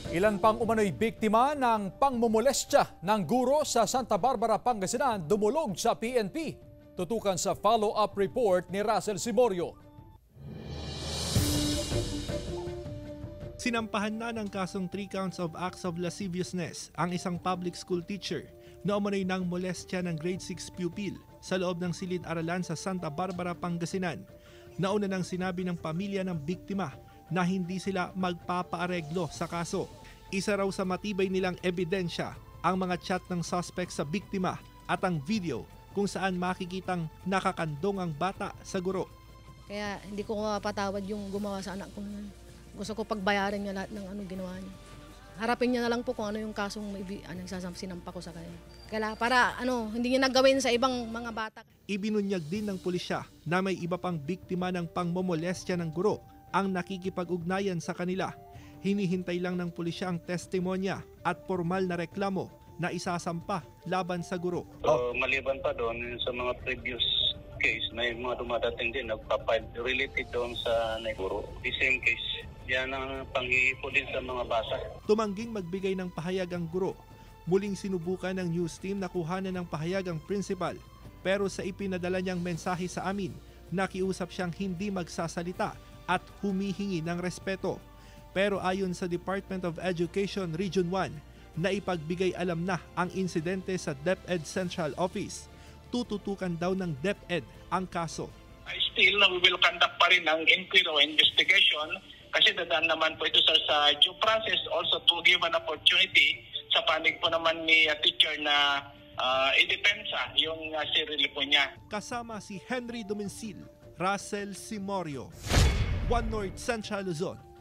Ilan pang umano'y biktima ng pangmomolestya ng guro sa Santa Barbara, Pangasinan dumulog sa PNP. Tutukan sa follow-up report ni Russell Simorio. Sinampahan na ng kasong 3 counts of acts of lasciviousness ang isang public school teacher na umano'y nang molestya ng grade 6 pupil sa loob ng silid-aralan sa Santa Barbara, Pangasinan. Nauna nang sinabi ng pamilya ng biktima na hindi sila magpapaareglo sa kaso. Isa raw sa matibay nilang ebidensya ang mga chat ng suspect sa biktima at ang video kung saan makikitang nakakandong ang bata sa guro. Kaya hindi ko mapatawad yung gumawa sa anak ko. Gusto ko pagbayaran niya lahat ng ginawa niya. Harapin niya na lang po kung ano yung kasong sinampa ko sa kanya. Kaya para hindi niya nagawin sa ibang mga bata. Ibinunyag din ng pulisya na may iba pang biktima ng pangmomolestya ng guro ang nakikipag-ugnayan sa kanila. Hinihintay lang ng pulisya ang testimonya at formal na reklamo na isasampa laban sa guro. Maliban pa doon sa mga previous case, may mga dumadating din nagpapile related doon sa guro. The same case, yan ang panghihipo din sa mga bata. Tumangging magbigay ng pahayag ang guro. Muling sinubukan ng news team na kuhanan ng pahayag ang principal. Pero sa ipinadala niyang mensahe sa amin, nakiusap siyang hindi magsasalita at humihingi ng respeto. Pero ayon sa Department of Education Region 1, naipagbigay alam na ang insidente sa DepEd Central Office. Tututukan daw ng DepEd ang kaso. Still, we will conduct pa rin ang inquiry o investigation kasi dadaan naman po ito sa due process, also to give an opportunity sa panig po naman ni teacher na idepensa yung sarili po niya. Kasama si Henry Domencil, Russell Simorio, One North Central Luzon.